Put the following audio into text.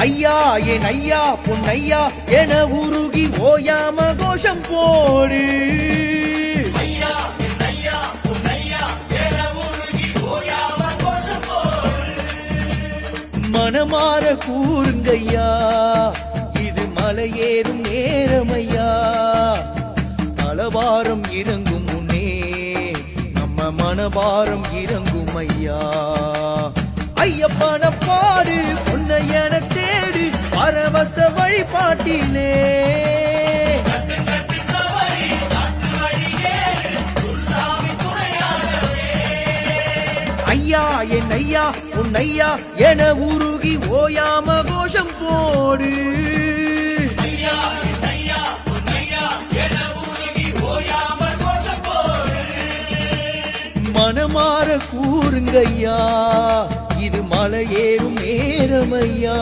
ஐயா என் ஐயா பொன்னையா என உருகி ஓயாம கோஷம் போடு. மனமாற கூறுங்கய்யா, இது மலையேறும் நேரமையா. தலவாரம் இறங்கும் முன்னே நம்ம மனபாரம் இறங்கும் ஐயா. ஐயப்பன பாடு பொன்னையன தேடு பரவச வழிபாட்டிலே. ஐயா என் ஐயா பொன்னையா என உருகி ஓயாம கோஷம் போடு. மனமாற கூறுங்கய்யா, இது மலையேறும் நேரமையா.